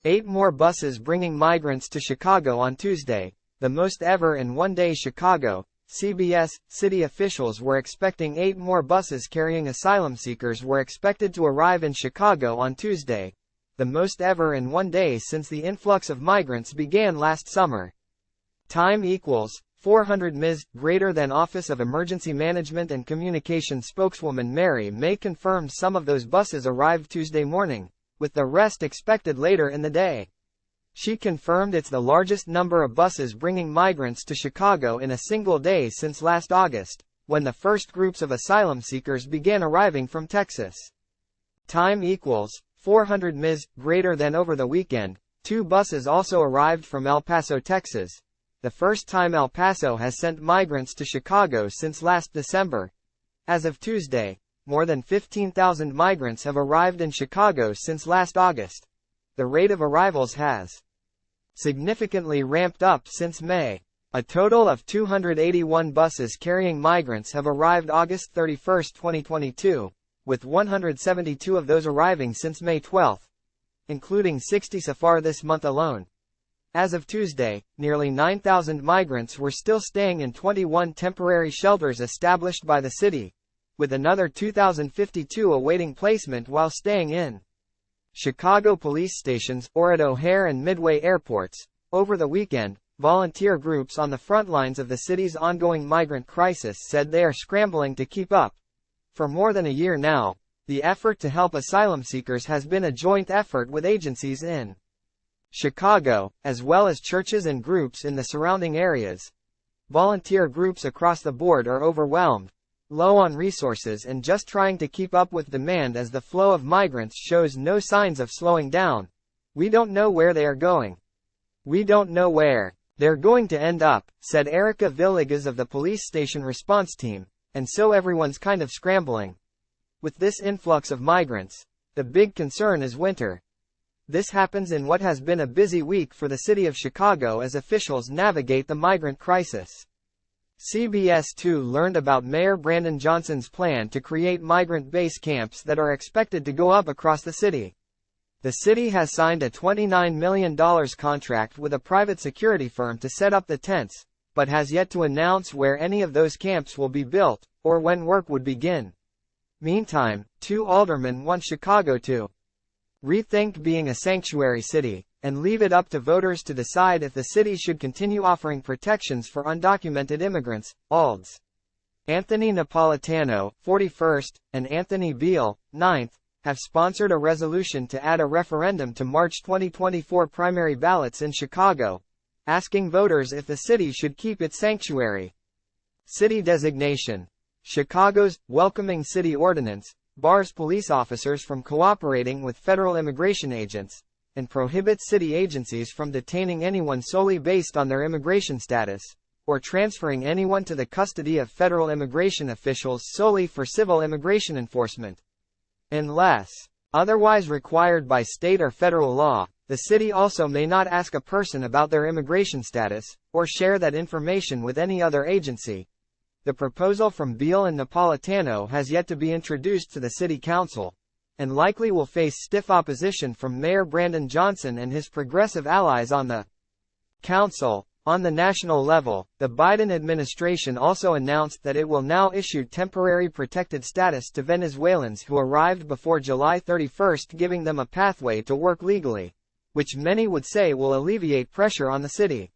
8 more buses bringing migrants to Chicago on Tuesday, the most ever in one day. Chicago, CBS, city officials were expecting 8 more buses carrying asylum seekers were expected to arrive in Chicago on Tuesday, the most ever in one day since the influx of migrants began last summer. Time equals 400 Ms. Greater than Office of Emergency Management and Communication spokeswoman Mary May confirmed some of those buses arrived Tuesday morning, with the rest expected later in the day. She confirmed it's the largest number of buses bringing migrants to Chicago in a single day since last August, when the first groups of asylum seekers began arriving from Texas. Time equals 400 Ms. Greater than. Over the weekend, 2 buses also arrived from El Paso, Texas, the first time El Paso has sent migrants to Chicago since last December. As of Tuesday, more than 15,000 migrants have arrived in Chicago since last August. The rate of arrivals has significantly ramped up since May. A total of 281 buses carrying migrants have arrived August 31, 2022, with 172 of those arriving since May 12, including 60 so far this month alone. As of Tuesday, nearly 9,000 migrants were still staying in 21 temporary shelters established by the city, with another 2,052 awaiting placement while staying in Chicago police stations, or at O'Hare and Midway airports. Over the weekend, volunteer groups on the front lines of the city's ongoing migrant crisis said they are scrambling to keep up. For more than a year now, the effort to help asylum seekers has been a joint effort with agencies in Chicago, as well as churches and groups in the surrounding areas. Volunteer groups across the board are overwhelmed, low on resources, and just trying to keep up with demand as the flow of migrants shows no signs of slowing down. We don't know where they are going. We don't know where they're going to end up, said Erica Villegas of the police station response team, and so everyone's kind of scrambling. With this influx of migrants, the big concern is winter. This happens in what has been a busy week for the city of Chicago as officials navigate the migrant crisis. CBS 2 learned about Mayor Brandon Johnson's plan to create migrant base camps that are expected to go up across the city. The city has signed a $29 million contract with a private security firm to set up the tents, but has yet to announce where any of those camps will be built, or when work would begin. Meantime, 2 aldermen want Chicago to rethink being a sanctuary city, and leave it up to voters to decide if the city should continue offering protections for undocumented immigrants. Alds. Anthony Napolitano, 41st, and Anthony Beale, 9th, have sponsored a resolution to add a referendum to March 2024 primary ballots in Chicago, asking voters if the city should keep its sanctuary city designation. Chicago's Welcoming City Ordinance bars police officers from cooperating with federal immigration agents, and prohibits city agencies from detaining anyone solely based on their immigration status, or transferring anyone to the custody of federal immigration officials solely for civil immigration enforcement. Unless otherwise required by state or federal law, the city also may not ask a person about their immigration status, or share that information with any other agency. The proposal from Beale and Napolitano has yet to be introduced to the city council, and likely will face stiff opposition from Mayor Brandon Johnson and his progressive allies on the council. On the national level, the Biden administration also announced that it will now issue temporary protected status to Venezuelans who arrived before July 31, giving them a pathway to work legally, which many would say will alleviate pressure on the city.